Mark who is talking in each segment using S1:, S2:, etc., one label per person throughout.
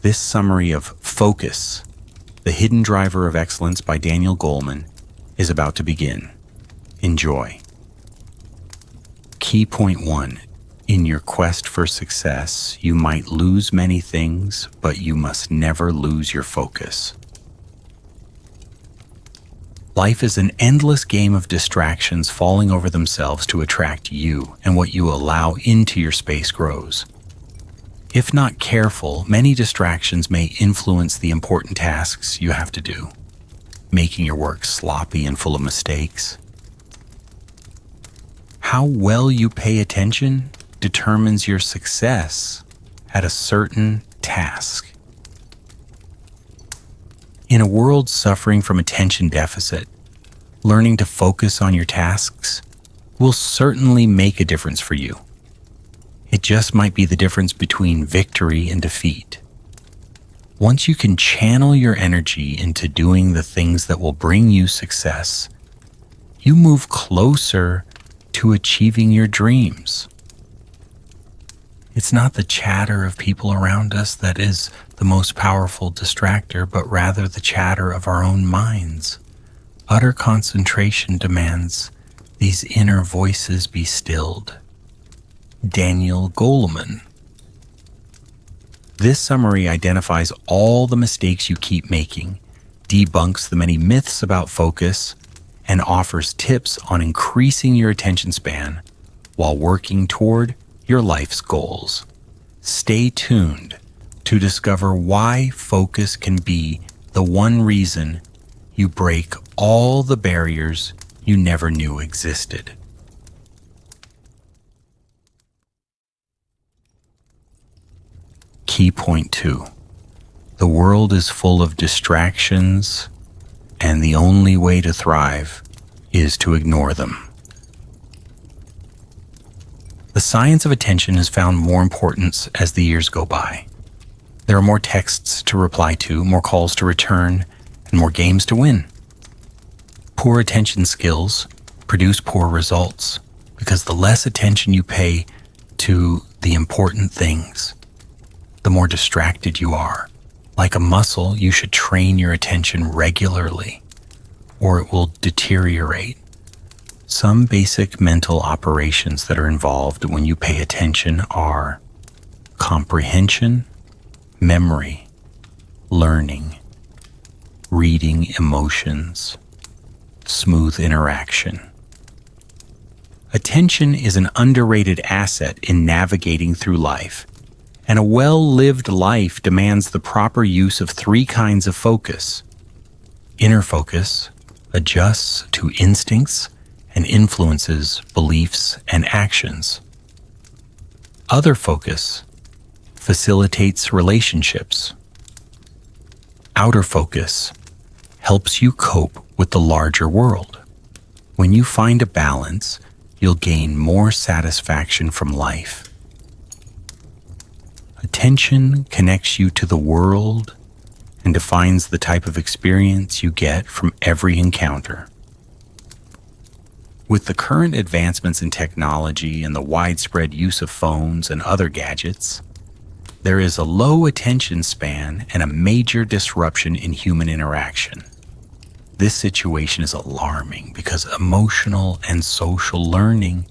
S1: This summary of Focus, The Hidden Driver of Excellence by Daniel Goleman, is about to begin. Enjoy. Key point 1. In your quest for success, you might lose many things, but you must never lose your focus. Life is an endless game of distractions falling over themselves to attract you, and what you allow into your space grows. If not careful, many distractions may influence the important tasks you have to do, making your work sloppy and full of mistakes. How well you pay attention determines your success at a certain task. In a world suffering from attention deficit, learning to focus on your tasks will certainly make a difference for you. It just might be the difference between victory and defeat. Once you can channel your energy into doing the things that will bring you success, you move closer to achieving your dreams. It's not the chatter of people around us that is the most powerful distractor, but rather the chatter of our own minds. Utter concentration demands these inner voices be stilled. Daniel Goleman. This summary identifies all the mistakes you keep making, debunks the many myths about focus, and offers tips on increasing your attention span while working toward your life's goals. Stay tuned to discover why focus can be the one reason you break all the barriers you never knew existed. Key point 2. The world is full of distractions, and the only way to thrive is to ignore them. The science of attention has found more importance as the years go by. There are more texts to reply to, more calls to return, and more games to win. Poor attention skills produce poor results because the less attention you pay to the important things, the more distracted you are. Like a muscle, you should train your attention regularly, or it will deteriorate. Some basic mental operations that are involved when you pay attention are comprehension, memory, learning, reading emotions, smooth interaction. Attention is an underrated asset in navigating through life, and a well-lived life demands the proper use of 3 kinds of focus. Inner focus adjusts to instincts and influences beliefs and actions. Other focus facilitates relationships. Outer focus helps you cope with the larger world. When you find a balance, you'll gain more satisfaction from life. Attention connects you to the world and defines the type of experience you get from every encounter. With the current advancements in technology and the widespread use of phones and other gadgets, there is a low attention span and a major disruption in human interaction. This situation is alarming because emotional and social learning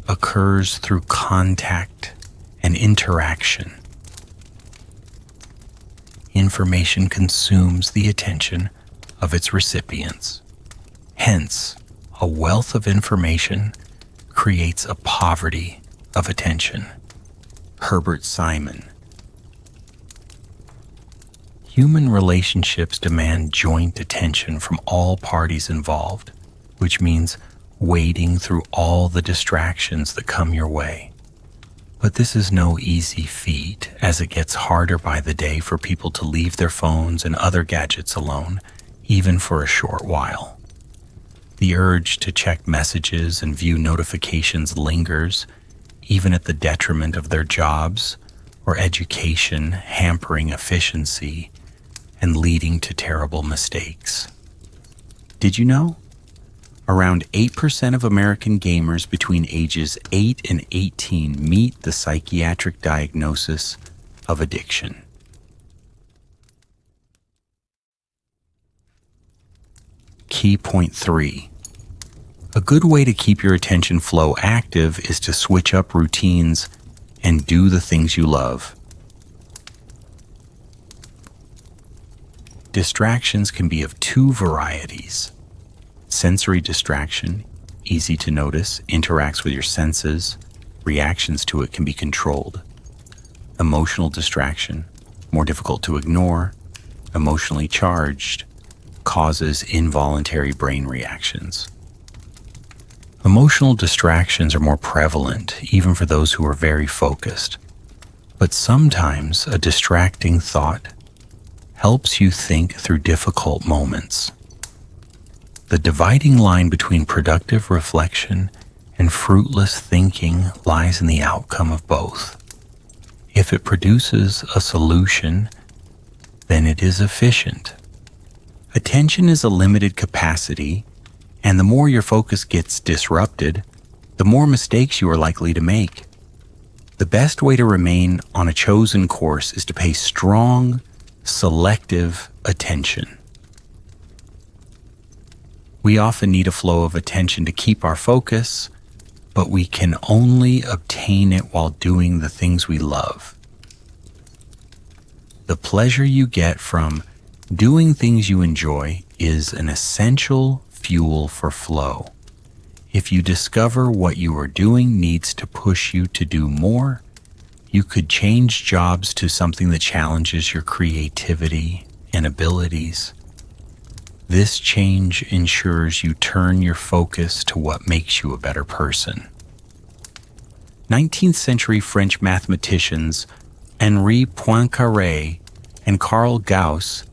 S1: occurs through contact and interaction. Information consumes the attention of its recipients. Hence, a wealth of information creates a poverty of attention. Herbert Simon. Human relationships demand joint attention from all parties involved, which means wading through all the distractions that come your way. But this is no easy feat, as it gets harder by the day for people to leave their phones and other gadgets alone, even for a short while. The urge to check messages and view notifications lingers, even at the detriment of their jobs or education, hampering efficiency and leading to terrible mistakes. Did you know? Around 8% of American gamers between ages 8 and 18 meet the psychiatric diagnosis of addiction. Key point 3. A good way to keep your attention flow active is to switch up routines and do the things you love. Distractions can be of two varieties. Sensory distraction, easy to notice, interacts with your senses. Reactions to it can be controlled. Emotional distraction, more difficult to ignore, emotionally charged, causes involuntary brain reactions. Emotional distractions are more prevalent, even for those who are very focused. But sometimes a distracting thought helps you think through difficult moments. The dividing line between productive reflection and fruitless thinking lies in the outcome of both. If it produces a solution, then it is efficient. Attention is a limited capacity, and the more your focus gets disrupted, the more mistakes you are likely to make. The best way to remain on a chosen course is to pay strong, selective attention. We often need a flow of attention to keep our focus, but we can only obtain it while doing the things we love. The pleasure you get from doing things you enjoy is an essential fuel for flow. If you discover what you are doing needs to push you to do more, you could change jobs to something that challenges your creativity and abilities. This change ensures you turn your focus to what makes you a better person. 19th century French mathematicians Henri Poincaré and Carl Gauss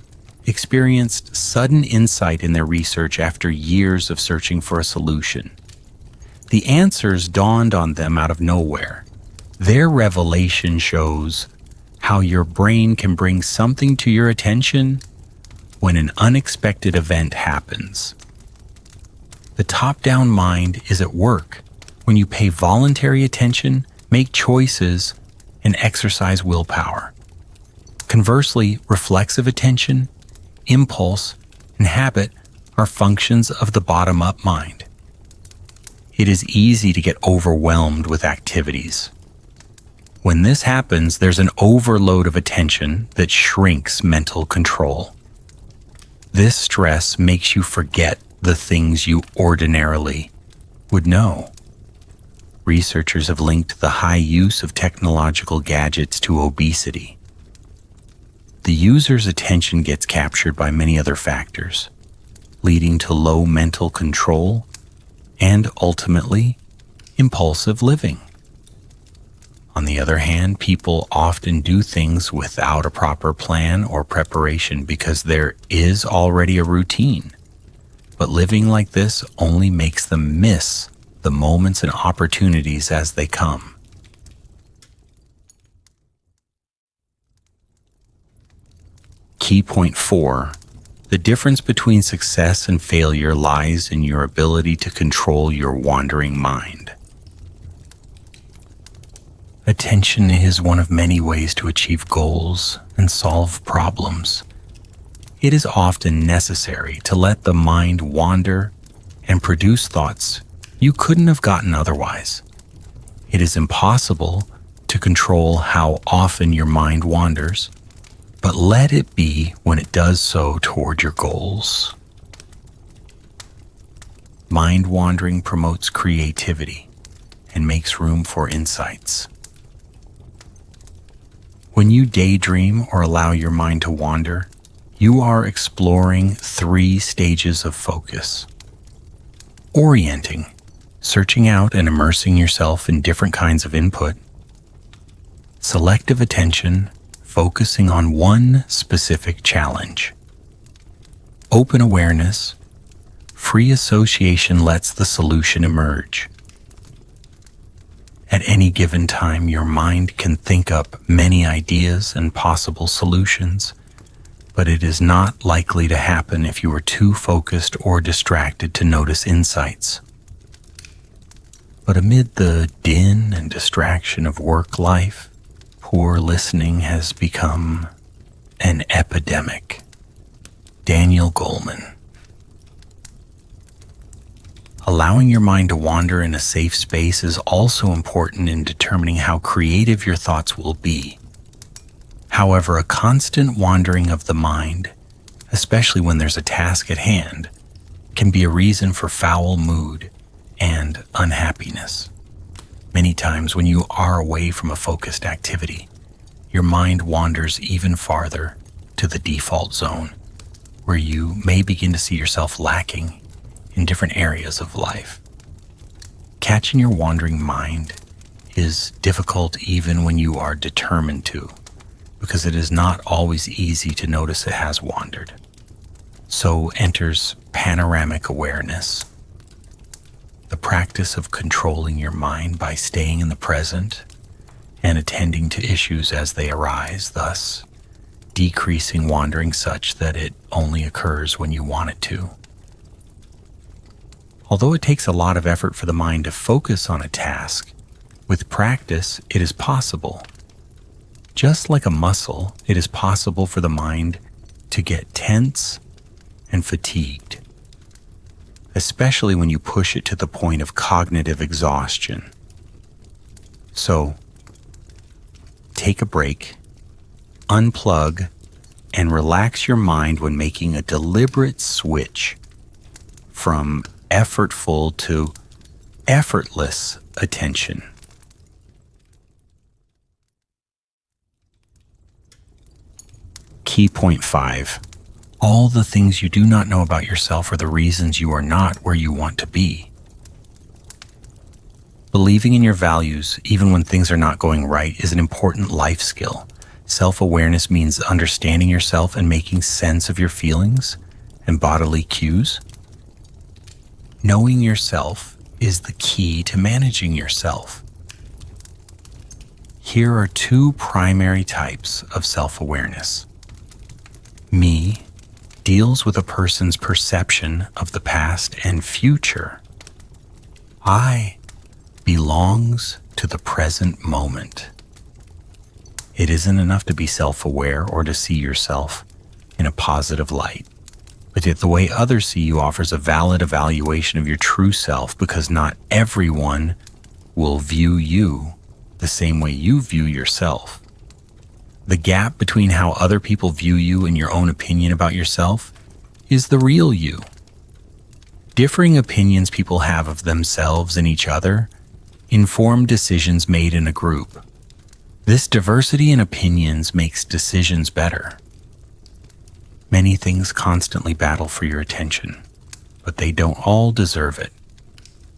S1: experienced sudden insight in their research after years of searching for a solution. The answers dawned on them out of nowhere. Their revelation shows how your brain can bring something to your attention when an unexpected event happens. The top-down mind is at work when you pay voluntary attention, make choices, and exercise willpower. Conversely, reflexive attention, impulse, and habit are functions of the bottom-up mind. It is easy to get overwhelmed with activities. When this happens, there's an overload of attention that shrinks mental control. This stress makes you forget the things you ordinarily would know. Researchers have linked the high use of technological gadgets to obesity. The user's attention gets captured by many other factors, leading to low mental control and ultimately impulsive living. On the other hand, people often do things without a proper plan or preparation because there is already a routine. But living like this only makes them miss the moments and opportunities as they come. Key point 4. The difference between success and failure lies in your ability to control your wandering mind. Attention is one of many ways to achieve goals and solve problems. It is often necessary to let the mind wander and produce thoughts you couldn't have gotten otherwise. It is impossible to control how often your mind wanders, but let it be when it does so toward your goals. Mind wandering promotes creativity and makes room for insights. When you daydream or allow your mind to wander, you are exploring 3 stages of focus. Orienting, searching out and immersing yourself in different kinds of input. Selective attention, focusing on one specific challenge. Open awareness, free association lets the solution emerge. At any given time, your mind can think up many ideas and possible solutions, but it is not likely to happen if you are too focused or distracted to notice insights. But amid the din and distraction of work life, poor listening has become an epidemic. Daniel Goleman. Allowing your mind to wander in a safe space is also important in determining how creative your thoughts will be. However, a constant wandering of the mind, especially when there's a task at hand, can be a reason for foul mood and unhappiness. Many times when you are away from a focused activity, your mind wanders even farther to the default zone, where you may begin to see yourself lacking in different areas of life. Catching your wandering mind is difficult even when you are determined to, because it is not always easy to notice it has wandered. So enters panoramic awareness, the practice of controlling your mind by staying in the present and attending to issues as they arise, thus decreasing wandering such that it only occurs when you want it to. Although it takes a lot of effort for the mind to focus on a task, with practice it is possible. Just like a muscle, it is possible for the mind to get tense and fatigued, especially when you push it to the point of cognitive exhaustion. So, take a break, unplug, and relax your mind when making a deliberate switch from effortful to effortless attention. Key point 5. All the things you do not know about yourself are the reasons you are not where you want to be. Believing in your values, even when things are not going right, is an important life skill. Self-awareness means understanding yourself and making sense of your feelings and bodily cues. Knowing yourself is the key to managing yourself. Here are two primary types of self-awareness. Me deals with a person's perception of the past and future. I belongs to the present moment. It isn't enough to be self-aware or to see yourself in a positive light, but yet the way others see you offers a valid evaluation of your true self, because not everyone will view you the same way you view yourself. The gap between how other people view you and your own opinion about yourself is the real you. Differing opinions people have of themselves and each other inform decisions made in a group. This diversity in opinions makes decisions better. Many things constantly battle for your attention, but they don't all deserve it.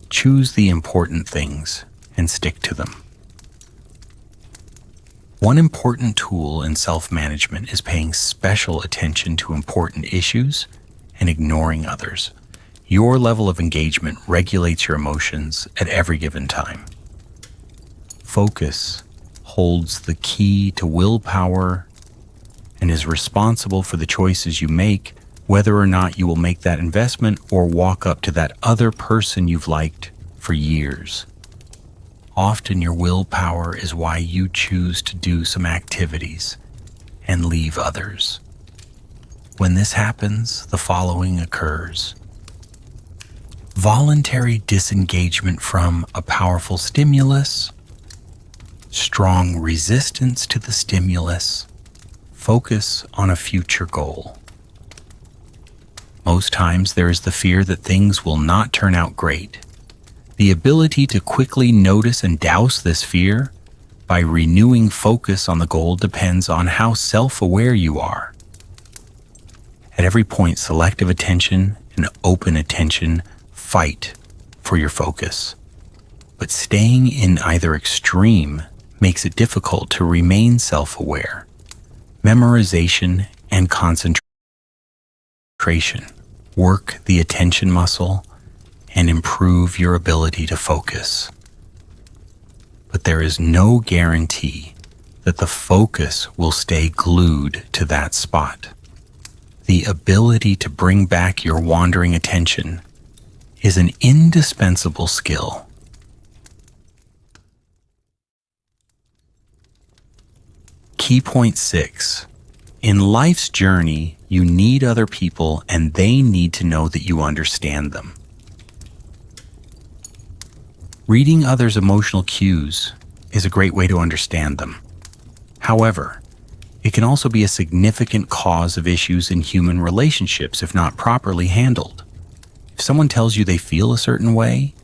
S1: Choose the important things and stick to them. One important tool in self-management is paying special attention to important issues and ignoring others. Your level of engagement regulates your emotions at every given time. Focus holds the key to willpower and is responsible for the choices you make, whether or not you will make that investment or walk up to that other person you've liked for years. Often your willpower is why you choose to do some activities and leave others. When this happens, the following occurs. Voluntary disengagement from a powerful stimulus, strong resistance to the stimulus, focus on a future goal. Most times there is the fear that things will not turn out great. The ability to quickly notice and douse this fear by renewing focus on the goal depends on how self-aware you are. At every point, selective attention and open attention fight for your focus. But staying in either extreme makes it difficult to remain self-aware. Memorization and concentration work the attention muscle and improve your ability to focus. But there is no guarantee that the focus will stay glued to that spot. The ability to bring back your wandering attention is an indispensable skill. Key point 6. In life's journey, you need other people and they need to know that you understand them. Reading others' emotional cues is a great way to understand them. However, it can also be a significant cause of issues in human relationships if not properly handled. If someone tells you they feel a certain way,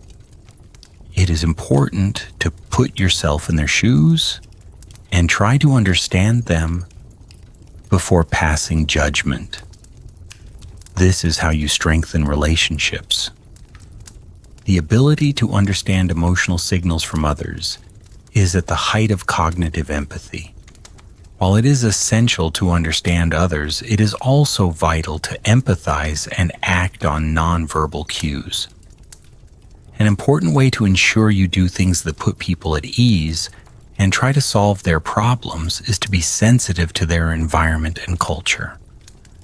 S1: it is important to put yourself in their shoes and try to understand them before passing judgment. This is how you strengthen relationships. The ability to understand emotional signals from others is at the height of cognitive empathy. While it is essential to understand others, it is also vital to empathize and act on nonverbal cues. An important way to ensure you do things that put people at ease and try to solve their problems is to be sensitive to their environment and culture.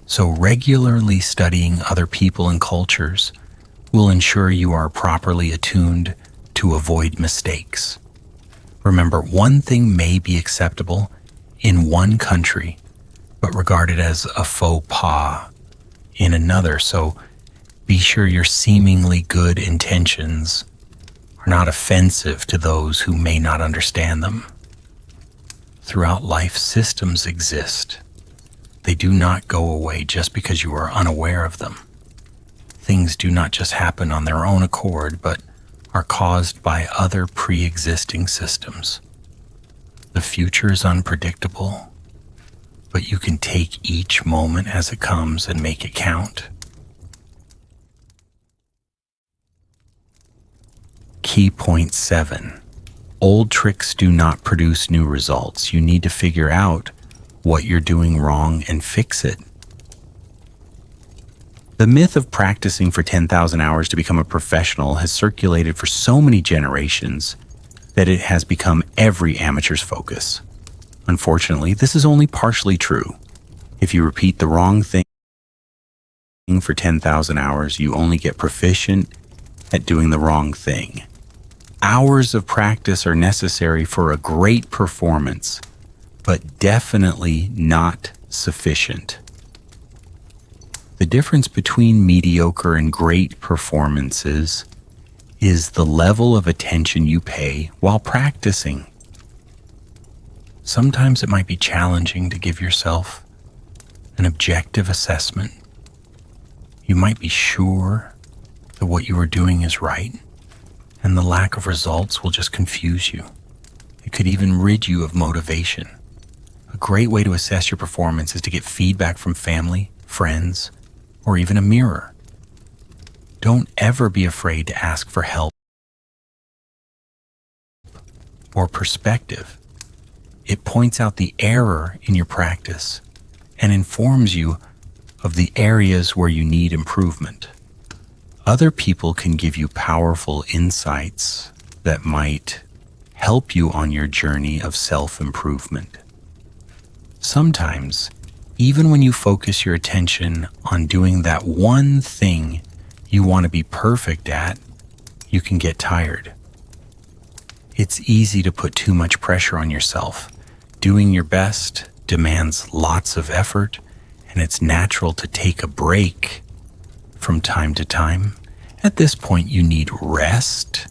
S1: So regularly studying other people and cultures will ensure you are properly attuned to avoid mistakes. Remember, one thing may be acceptable in one country, but regarded as a faux pas in another, so be sure your seemingly good intentions are not offensive to those who may not understand them. Throughout life, systems exist. They do not go away just because you are unaware of them. Things do not just happen on their own accord, but are caused by other pre-existing systems. The future is unpredictable, but you can take each moment as it comes and make it count. Key point 7. Old tricks do not produce new results. You need to figure out what you're doing wrong and fix it. The myth of practicing for 10,000 hours to become a professional has circulated for so many generations that it has become every amateur's focus. Unfortunately, this is only partially true. If you repeat the wrong thing for 10,000 hours, you only get proficient at doing the wrong thing. Hours of practice are necessary for a great performance, but definitely not sufficient. The difference between mediocre and great performances is the level of attention you pay while practicing. Sometimes it might be challenging to give yourself an objective assessment. You might be sure that what you are doing is right, and the lack of results will just confuse you. It could even rid you of motivation. A great way to assess your performance is to get feedback from family, friends, or even a mirror. Don't ever be afraid to ask for help or perspective. It points out the error in your practice and informs you of the areas where you need improvement. Other people can give you powerful insights that might help you on your journey of self-improvement. Sometimes, even when you focus your attention on doing that one thing you want to be perfect at, you can get tired. It's easy to put too much pressure on yourself. Doing your best demands lots of effort, and it's natural to take a break from time to time. At this point, you need rest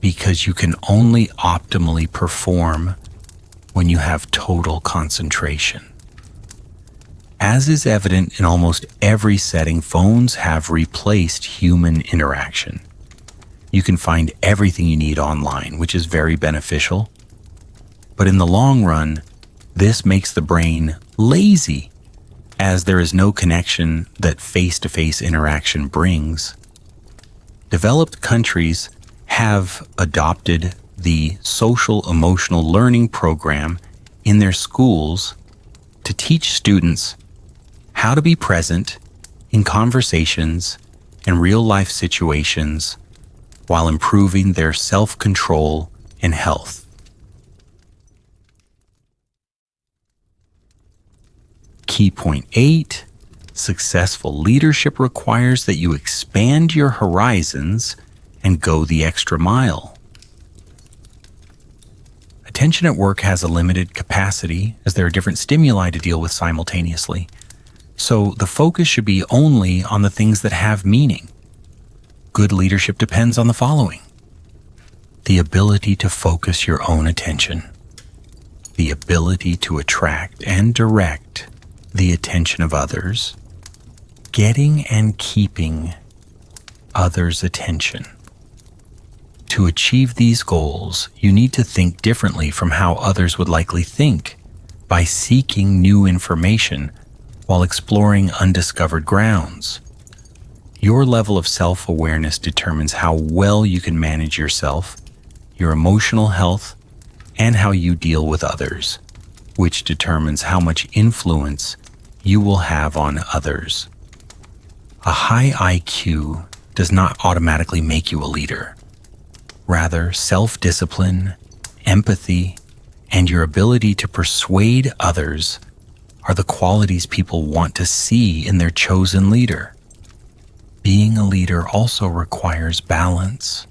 S1: because you can only optimally perform when you have total concentration. As is evident in almost every setting, phones have replaced human interaction. You can find everything you need online, which is very beneficial. But in the long run, this makes the brain lazy, as there is no connection that face-to-face interaction brings. Developed countries have adopted the social emotional learning program in their schools to teach students how to be present in conversations and real-life situations while improving their self-control and health. Key point 8, successful leadership requires that you expand your horizons and go the extra mile. Attention at work has a limited capacity as there are different stimuli to deal with simultaneously. So the focus should be only on the things that have meaning. Good leadership depends on the following: the ability to focus your own attention, the ability to attract and direct the attention of others, getting and keeping others' attention. To achieve these goals, you need to think differently from how others would likely think by seeking new information while exploring undiscovered grounds. Your level of self-awareness determines how well you can manage yourself, your emotional health, and how you deal with others, which determines how much influence you will have on others. A high IQ does not automatically make you a leader. Rather, self-discipline, empathy, and your ability to persuade others are the qualities people want to see in their chosen leader. Being a leader also requires balance.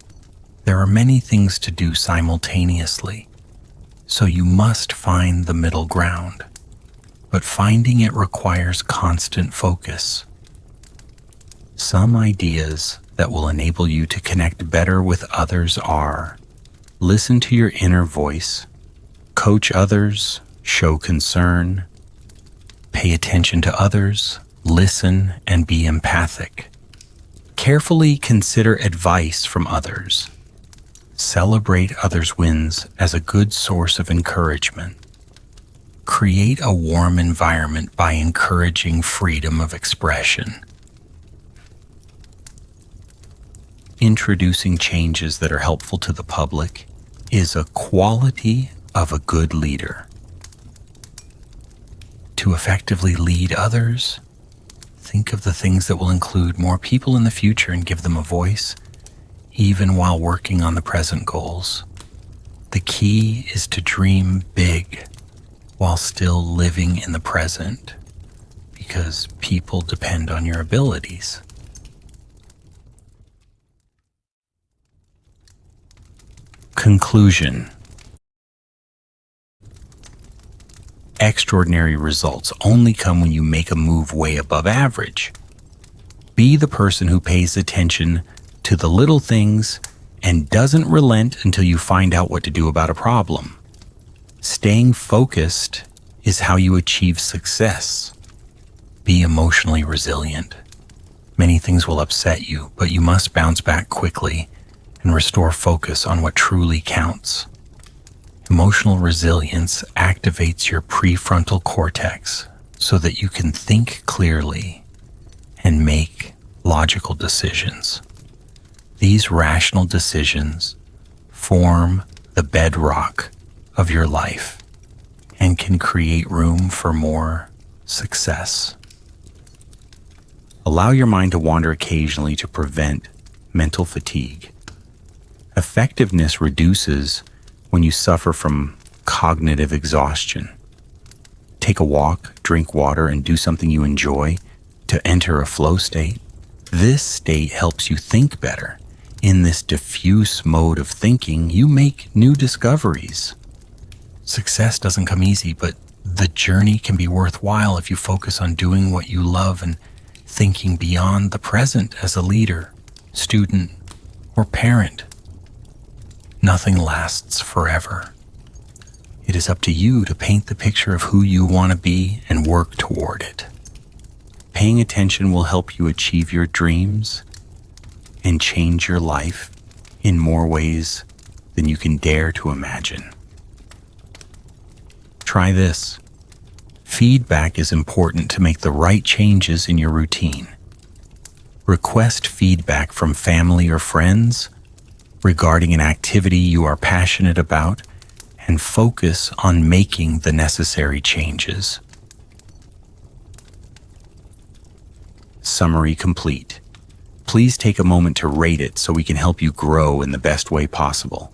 S1: There are many things to do simultaneously, so you must find the middle ground. But finding it requires constant focus. Some ideas that will enable you to connect better with others are: listen to your inner voice, coach others, show concern, pay attention to others, listen, and be empathic. Carefully consider advice from others. Celebrate others' wins as a good source of encouragement. Create a warm environment by encouraging freedom of expression. Introducing changes that are helpful to the public is a quality of a good leader. To effectively lead others, think of the things that will include more people in the future and give them a voice, even while working on the present goals. The key is to dream big while still living in the present, because people depend on your abilities. Conclusion. Extraordinary results only come when you make a move way above average. Be the person who pays attention to the little things and doesn't relent until you find out what to do about a problem. Staying focused is how you achieve success. Be emotionally resilient. Many things will upset you, but you must bounce back quickly and restore focus on what truly counts. Emotional resilience activates your prefrontal cortex so that you can think clearly and make logical decisions. These rational decisions form the bedrock of your life and can create room for more success. Allow your mind to wander occasionally to prevent mental fatigue. Effectiveness reduces when you suffer from cognitive exhaustion. Take a walk, drink water, and do something you enjoy to enter a flow state. This state helps you think better. In this diffuse mode of thinking, you make new discoveries. Success doesn't come easy, but the journey can be worthwhile if you focus on doing what you love and thinking beyond the present as a leader, student, or parent. Nothing lasts forever. It is up to you to paint the picture of who you want to be and work toward it. Paying attention will help you achieve your dreams and change your life in more ways than you can dare to imagine. Try this. Feedback is important to make the right changes in your routine. Request feedback from family or friends regarding an activity you are passionate about and focus on making the necessary changes. Summary complete. Please take a moment to rate it so we can help you grow in the best way possible.